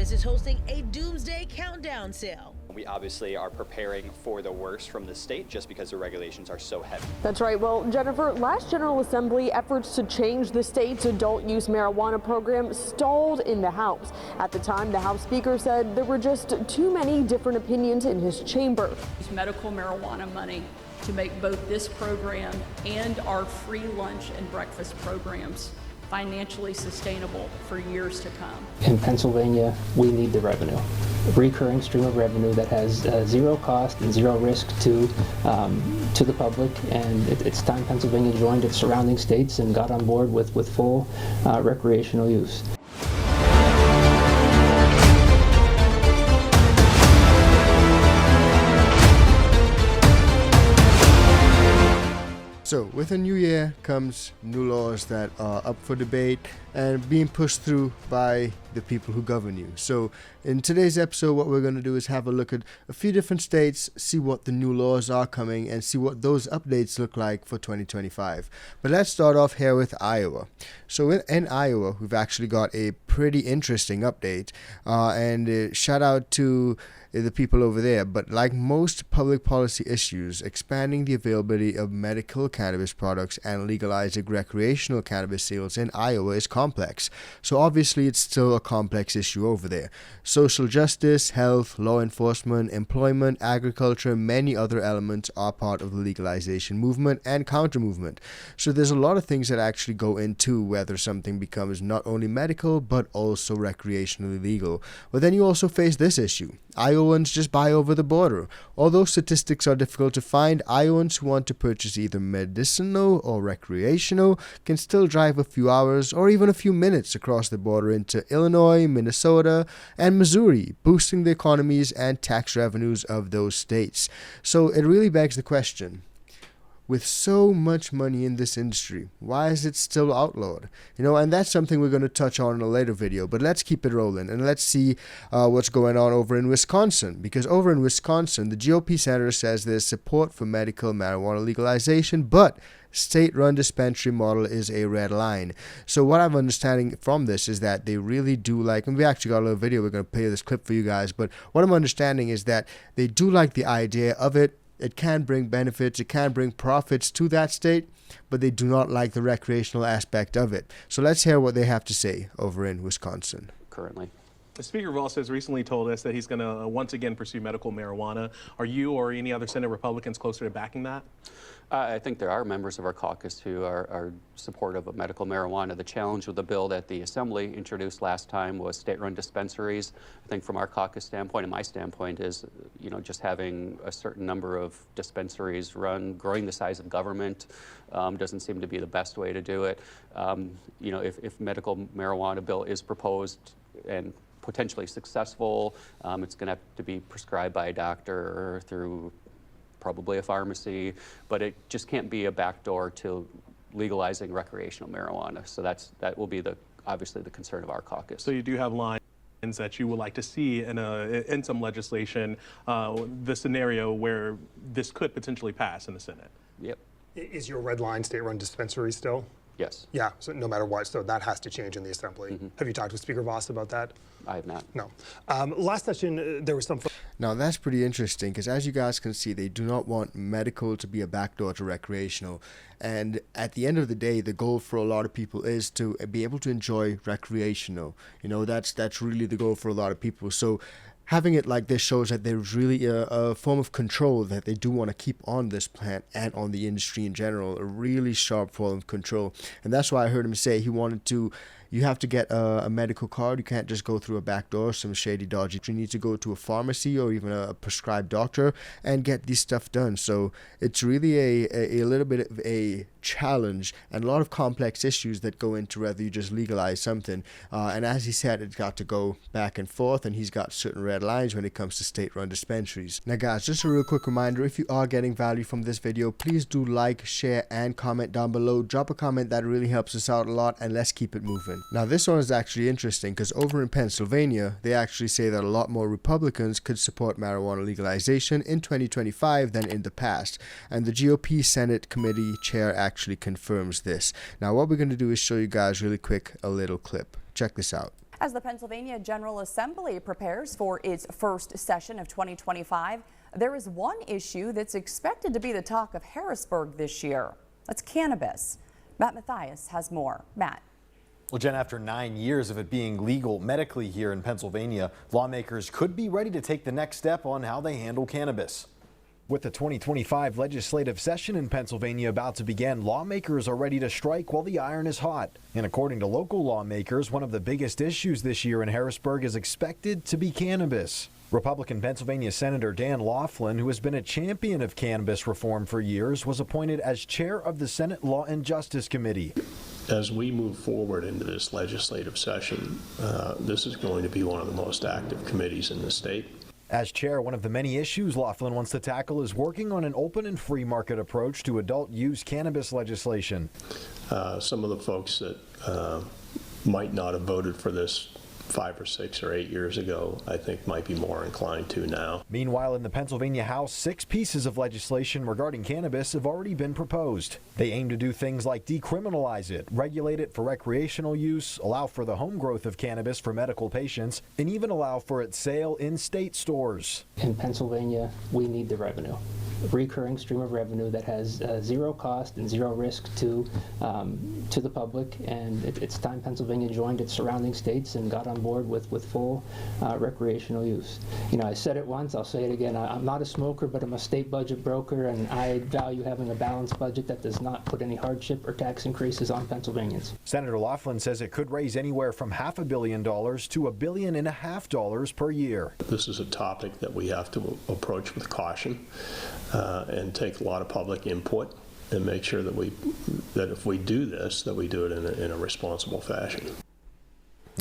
Cannabis is hosting a doomsday countdown sale. We obviously are preparing for the worst from the state just because the regulations are so heavy. That's right. Well, Jennifer, last General Assembly efforts to change the state's adult use marijuana program stalled in the House. At the time, the House Speaker said there were just too many different opinions in his chamber. Medical marijuana money to make both this program and our free lunch and breakfast programs financially sustainable for years to come. In Pennsylvania, we need the revenue. A recurring stream of revenue that has zero cost and zero risk to the public, and it's time Pennsylvania joined its surrounding states and got on board with full recreational use. So, with a new year comes new laws that are up for debate and being pushed through by the people who govern you. So, in today's episode, what we're going to do is have a look at a few different states, see what the new laws are coming, and see what those updates look like for 2025. But let's start off here with Iowa. So, in Iowa, we've actually got a pretty interesting update, and shout out to the people over there. But like most public policy issues, expanding the availability of medical cannabis products and legalizing recreational cannabis sales in Iowa is complex. So obviously it's still a complex issue over there. Social justice, health, law enforcement, employment, agriculture, and many other elements are part of the legalization movement and counter movement. So there's a lot of things that actually go into whether something becomes not only medical but also recreationally legal. But then you also face this issue. Iowans just buy over the border. Although statistics are difficult to find, Iowans who want to purchase either medicinal or recreational can still drive a few hours or even a few minutes across the border into Illinois, Minnesota, and Missouri, boosting the economies and tax revenues of those states. So it really begs the question, with so much money in this industry, why is it still outlawed? And that's something we're going to touch on in a later video, but let's keep it rolling and let's see what's going on over in Wisconsin. Because over in Wisconsin, the GOP senator says there's support for medical marijuana legalization, but state-run dispensary model is a red line. So what I'm understanding from this is that they really do like, and we actually got a little video, we're going to play this clip for you guys, but what I'm understanding is that they do like the idea of it. It can bring benefits, it can bring profits to that state, but they do not like the recreational aspect of it. So let's hear what they have to say over in Wisconsin. Currently. The Speaker of also has recently told us that he's going to once again pursue medical marijuana. Are you or any other Senate Republicans closer to backing that? I think there are members of our caucus who are supportive of medical marijuana. The challenge with the bill that the Assembly introduced last time was state-run dispensaries. I think from our caucus standpoint and my standpoint is, just having a certain number of dispensaries run, growing the size of government doesn't seem to be the best way to do it. If medical marijuana bill is proposed and potentially successful, it's going to have to be prescribed by a doctor or through probably a pharmacy, but it just can't be a backdoor to legalizing recreational marijuana. So that will be obviously the concern of our caucus. So you do have lines that you would like to see in some legislation, the scenario where this could potentially pass in the Senate. Yep. Is your red line state-run dispensary still? Yes. Yeah, so no matter what, so that has to change in the Assembly. Mm-hmm. Have you talked with Speaker Voss about that? I have not. No. Last session, there was some... Now that's pretty interesting because as you guys can see, they do not want medical to be a backdoor to recreational. And at the end of the day, the goal for a lot of people is to be able to enjoy recreational. That's really the goal for a lot of people. So having it like this shows that there's really a form of control that they do want to keep on this plant and on the industry in general, a really sharp form of control. And that's why I heard him say he wanted to, you have to get a medical card. You can't just go through a back door, some shady, dodgy. You need to go to a pharmacy or even a prescribed doctor and get this stuff done. So it's really a little bit of a challenge and a lot of complex issues that go into whether you just legalize something. And as he said, it's got to go back and forth, and he's got certain red lines when it comes to state-run dispensaries. Now guys, just a real quick reminder, if you are getting value from this video, please do like, share, and comment down below. Drop a comment, that really helps us out a lot, and let's keep it moving. Now this one is actually interesting because over in Pennsylvania, they actually say that a lot more Republicans could support marijuana legalization in 2025 than in the past. And the GOP Senate Committee Chair actually confirms this. Now what we're going to do is show you guys really quick a little clip. Check this out. As the Pennsylvania General Assembly prepares for its first session of 2025, there is one issue that's expected to be the talk of Harrisburg this year. That's cannabis. Matt Mathias has more. Matt. Well, Jen, after 9 years of it being legal medically here in Pennsylvania, lawmakers could be ready to take the next step on how they handle cannabis. With the 2025 legislative session in Pennsylvania about to begin, lawmakers are ready to strike while the iron is hot. And according to local lawmakers, one of the biggest issues this year in Harrisburg is expected to be cannabis. Republican Pennsylvania Senator Dan Laughlin, who has been a champion of cannabis reform for years, was appointed as chair of the Senate Law and Justice Committee. As we move forward into this legislative session, this is going to be one of the most active committees in the state. As chair, one of the many issues Laughlin wants to tackle is working on an open and free market approach to adult use cannabis legislation. Some of the folks that might not have voted for this 5 or 6 or 8 years ago, I think might be more inclined to now. Meanwhile, in the Pennsylvania House, 6 pieces of legislation regarding cannabis have already been proposed. They aim to do things like decriminalize it, regulate it for recreational use, allow for the home growth of cannabis for medical patients, and even allow for its sale in state stores. In Pennsylvania, we need the revenue. Recurring stream of revenue that has zero cost and zero risk to the public, and it's time Pennsylvania joined its surrounding states and got on board with full recreational use. You know, I said it once, I'll say it again, I'm not a smoker, but I'm a state budget broker, and I value having a balanced budget that does not put any hardship or tax increases on Pennsylvanians. Senator Laughlin says it could raise anywhere from $500 million to $1.5 billion per year. This is a topic that we have to approach with caution and take a lot of public input and make sure that if we do this, that we do it in a responsible fashion.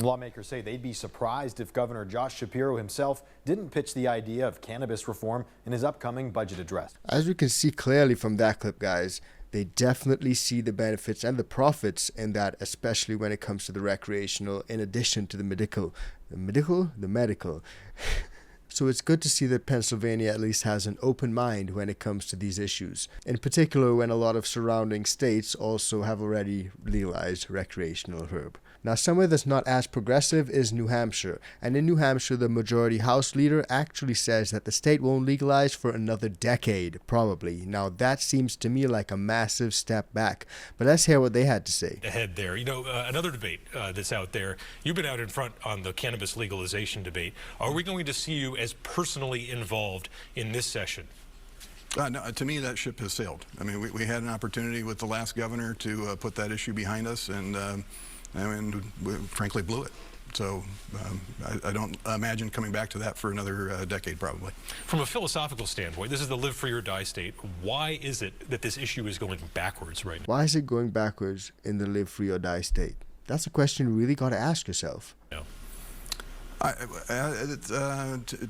Lawmakers say they'd be surprised if Governor Josh Shapiro himself didn't pitch the idea of cannabis reform in his upcoming budget address. As we can see clearly from that clip, guys, they definitely see the benefits and the profits in that, especially when it comes to the recreational in addition to the medical. The medical. So it's good to see that Pennsylvania at least has an open mind when it comes to these issues, in particular when a lot of surrounding states also have already legalized recreational herb. Now, somewhere that's not as progressive is New Hampshire, and in New Hampshire the majority House leader actually says that the state won't legalize for another decade, probably. Now that seems to me like a massive step back, but let's hear what they had to say. Ahead there, you know, another debate that's out there. You've been out in front on the cannabis legalization debate. Are we going to see you as personally involved in this session? No, to me, that ship has sailed. I mean, we had an opportunity with the last governor to put that issue behind us, and we frankly blew it. So I don't imagine coming back to that for another decade, probably. From a philosophical standpoint, this is the live free or die state. Why is it that this issue is going backwards right now? Why is it going backwards in the live free or die state? That's a question you really got to ask yourself. No.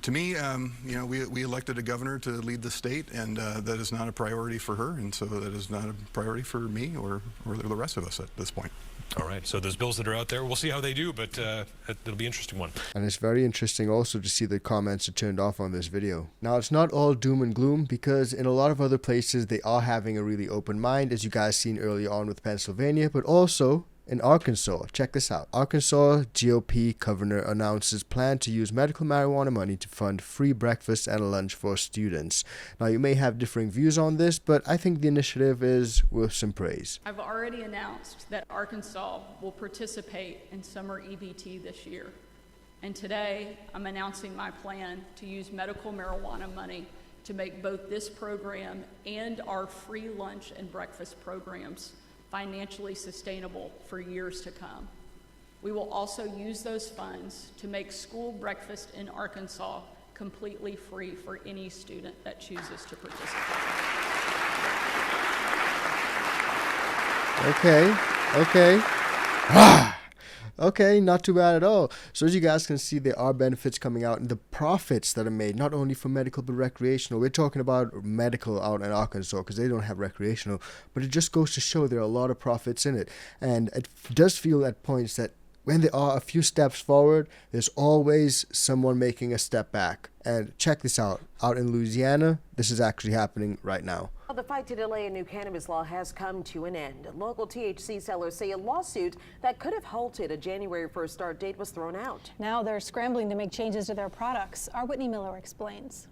To me, you know, we elected a governor to lead the state, and that is not a priority for her, and so that is not a priority for me or the rest of us at this point. All right, so those bills that are out there, we'll see how they do, but it'll be an interesting one. And it's very interesting also to see the comments are turned off on this video. Now, it's not all doom and gloom, because in a lot of other places they are having a really open mind, as you guys seen earlier on with Pennsylvania, but also in Arkansas. Check this out. Arkansas GOP governor announces plan to use medical marijuana money to fund free breakfast and lunch for students. Now, you may have differing views on this, but I think the initiative is worth some praise. I've already announced that Arkansas will participate in summer EBT this year. And today, I'm announcing my plan to use medical marijuana money to make both this program and our free lunch and breakfast programs financially sustainable for years to come. We will also use those funds to make school breakfast in Arkansas completely free for any student that chooses to participate. Okay. Okay, not too bad at all. So as you guys can see, there are benefits coming out and the profits that are made, not only for medical but recreational. We're talking about medical out in Arkansas because they don't have recreational, but it just goes to show there are a lot of profits in it. And it does feel at points that when there are a few steps forward, there's always someone making a step back. And check this out. Out in Louisiana, this is actually happening right now. The fight to delay a new cannabis law has come to an end. Local THC sellers say a lawsuit that could have halted a January 1st start date was thrown out. Now they're scrambling to make changes to their products. Our Whitney Miller explains.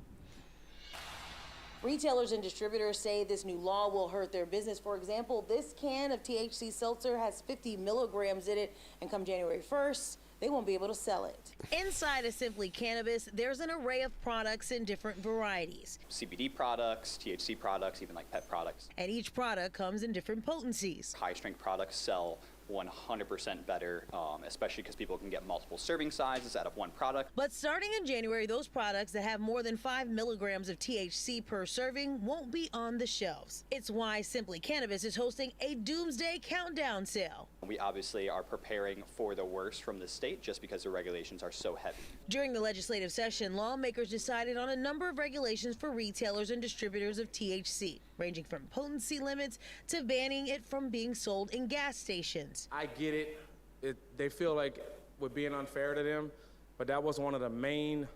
Retailers and distributors say this new law will hurt their business. For example, this can of THC seltzer has 50 milligrams in it, and come January 1st, they won't be able to sell it. Inside of Simply Cannabis, there's an array of products in different varieties. CBD products, THC products, even like pet products. And each product comes in different potencies. High strength products sell 100% better, especially because people can get multiple serving sizes out of one product. But starting in January, those products that have more than 5 milligrams of THC per serving won't be on the shelves. It's why Simply Cannabis is hosting a doomsday countdown sale. We obviously are preparing for the worst from the state just because the regulations are so heavy. During the legislative session, lawmakers decided on a number of regulations for retailers and distributors of THC, ranging from potency limits to banning it from being sold in gas stations. I get it. They feel like we're being unfair to them, but that was one of the main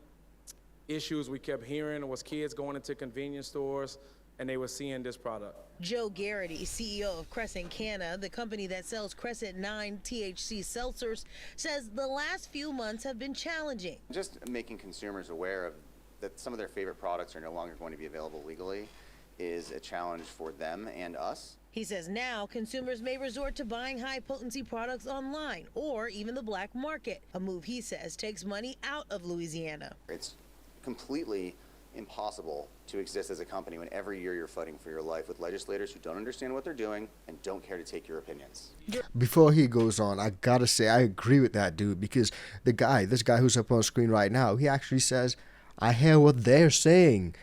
issues we kept hearing was kids going into convenience stores and they were seeing this product. Joe Garrity, CEO of Crescent Canna, the company that sells Crescent 9 THC seltzers, says the last few months have been challenging. Just making consumers aware of that some of their favorite products are no longer going to be available legally is a challenge for them and us. He says now consumers may resort to buying high-potency products online or even the black market, a move he says takes money out of Louisiana. It's completely impossible to exist as a company when every year you're fighting for your life with legislators who don't understand what they're doing and don't care to take your opinions. Before he goes on, I gotta say I agree with that dude, because this guy who's up on screen right now, he actually says, I hear what they're saying,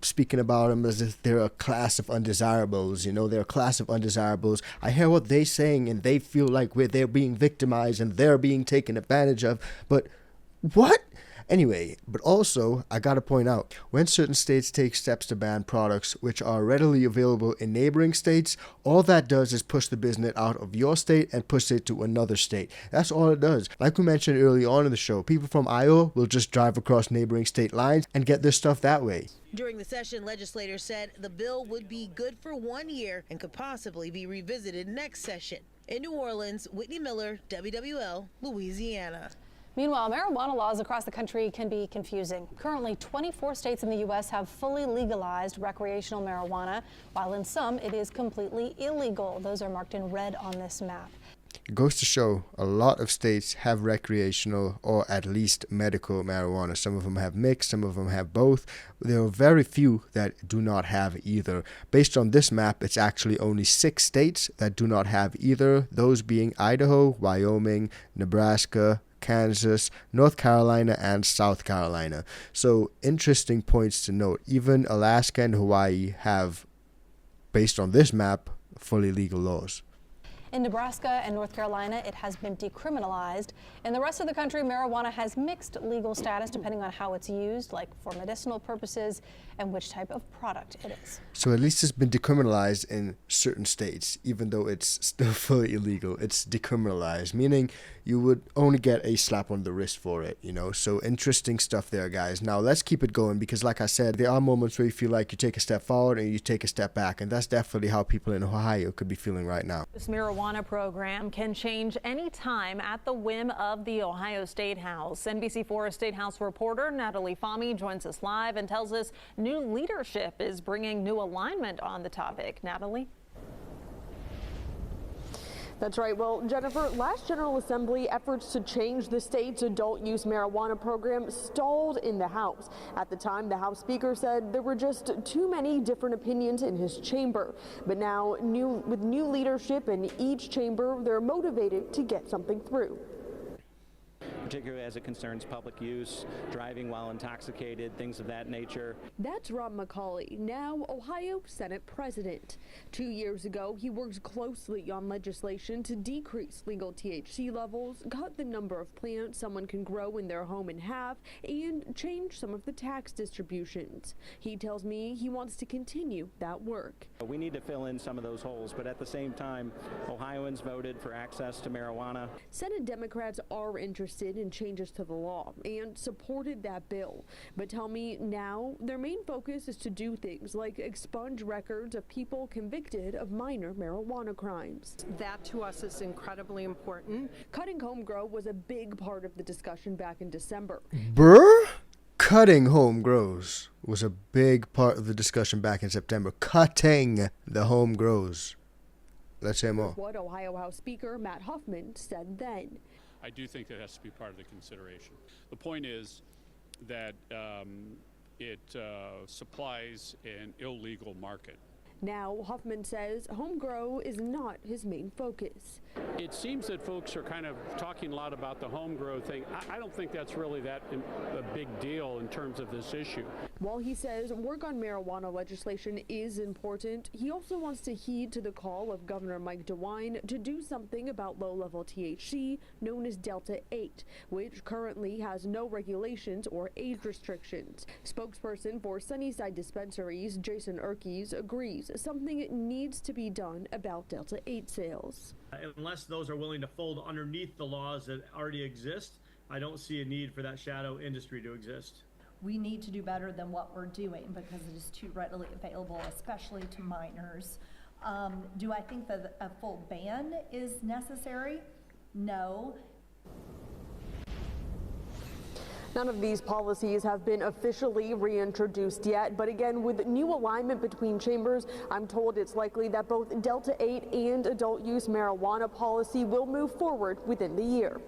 speaking about them as if they're a class of undesirables, they're a class of undesirables. I hear what they're saying and they feel like they're being victimized and they're being taken advantage of. But what? Anyway, but also, I gotta point out, when certain states take steps to ban products which are readily available in neighboring states, all that does is push the business out of your state and push it to another state. That's all it does. Like we mentioned early on in the show, people from Iowa will just drive across neighboring state lines and get their stuff that way. During the session, legislators said the bill would be good for 1 year and could possibly be revisited next session. In New Orleans, Whitney Miller, WWL, Louisiana. Meanwhile, marijuana laws across the country can be confusing. Currently, 24 states in the U.S. have fully legalized recreational marijuana, while in some it is completely illegal. Those are marked in red on this map. It goes to show a lot of states have recreational or at least medical marijuana. Some of them have mixed, some of them have both. There are very few that do not have either. Based on this map, it's actually only 6 states that do not have either, those being Idaho, Wyoming, Nebraska, Kansas, North Carolina, and South Carolina. So interesting points to note. Even Alaska and Hawaii have, based on this map, fully legal laws. In Nebraska and North Carolina, it has been decriminalized. In the rest of the country, marijuana has mixed legal status depending on how it's used, like for medicinal purposes and which type of product it is. So at least it's been decriminalized in certain states, even though it's still fully illegal. It's decriminalized, meaning you would only get a slap on the wrist for it, So interesting stuff there, guys. Now let's keep it going, because like I said, there are moments where you feel like you take a step forward and you take a step back, and that's definitely how people in Ohio could be feeling right now. This marijuana program can change any time at the whim of the Ohio State House. NBC4 State House reporter Natalie Fahmy joins us live and tells us new leadership is bringing new alignment on the topic. Natalie? That's right. Well, Jennifer, last General Assembly efforts to change the state's adult use marijuana program stalled in the House. At the time, the House Speaker said there were just too many different opinions in his chamber. But now, with new leadership in each chamber, they're motivated to get something through. Particularly as it concerns public use, driving while intoxicated, things of that nature. That's Rob McCauley, now Ohio Senate President. 2 years ago, he worked closely on legislation to decrease legal THC levels, cut the number of plants someone can grow in their home in half, and change some of the tax distributions. He tells me he wants to continue that work. We need to fill in some of those holes, but at the same time, Ohioans voted for access to marijuana. Senate Democrats are interested interested in changes to the law and supported that bill, but tell me now their main focus is to do things like expunge records of people convicted of minor marijuana crimes. That to us is incredibly important. Cutting home grow was a big part of the discussion back in December. Cutting home grows was a big part of the discussion back in September. Cutting the home grows. Let's hear more. What Ohio House Speaker Matt Huffman said then. I do think that has to be part of the consideration. The point is that it supplies an illegal market. Now, Huffman says home grow is not his main focus. It seems that folks are kind of talking a lot about the home grow thing. I don't think that's really that a big deal in terms of this issue. While he says work on marijuana legislation is important, he also wants to heed to the call of Governor Mike DeWine to do something about low-level THC known as Delta 8, which currently has no regulations or age restrictions. Spokesperson for Sunnyside Dispensaries, Jason Erkes, agrees something needs to be done about Delta 8 sales. Unless those are willing to fold underneath the laws that already exist, I don't see a need for that shadow industry to exist. We need to do better than what we're doing because it is too readily available, especially to minors. Do I think that a full ban is necessary? No. None of these policies have been officially reintroduced yet, but again, with new alignment between chambers, I'm told it's likely that both Delta 8 and adult use marijuana policy will move forward within the year.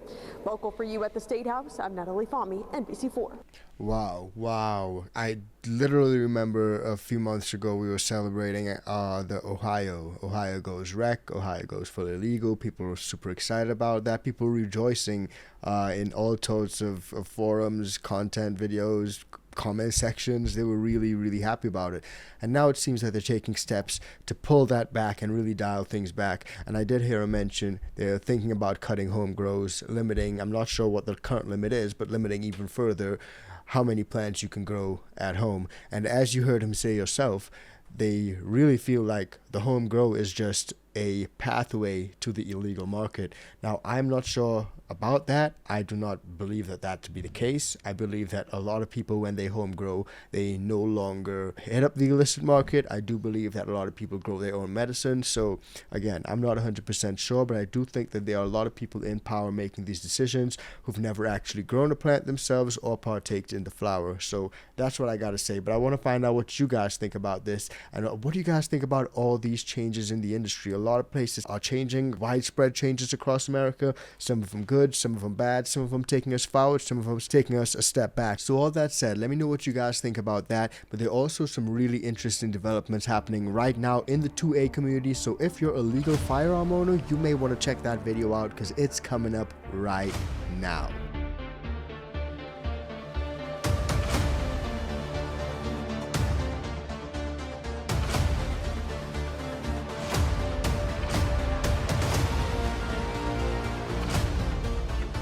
Local for you at the State House, I'm Natalie Fahmy, NBC4. Wow. I literally remember a few months ago we were celebrating the Ohio goes rec, Ohio goes fully legal. People were super excited about that. People rejoicing in all sorts of forums, content, videos, comment sections. They were really happy about it. And now it seems that they're taking steps to pull that back and really dial things back. And I did hear a mention they're thinking about cutting home grows, limiting, I'm not sure what the current limit is, but limiting even further how many plants you can grow at home. And as you heard him say yourself, they really feel like the home grow is just a pathway to the illegal market. Now, I'm not sure about that. I do not believe that to be the case. I believe that a lot of people, when they home grow, they no longer hit up the illicit market. I do believe that a lot of people grow their own medicine. So again, I'm not 100% sure, but I do think that there are a lot of people in power making these decisions who've never actually grown a plant themselves or partaked in the flower. So that's what I got to say. But I want to find out what you guys think about this, and what do you guys think about all these changes in the industry? A lot of places are changing, widespread changes across America, some of them good, some of them bad, some of them taking us forward, some of them taking us a step back. So all that said, let me know what you guys think about that. But there are also some really interesting developments happening right now in the 2A community. So if you're a legal firearm owner, you may want to check that video out because it's coming up right now.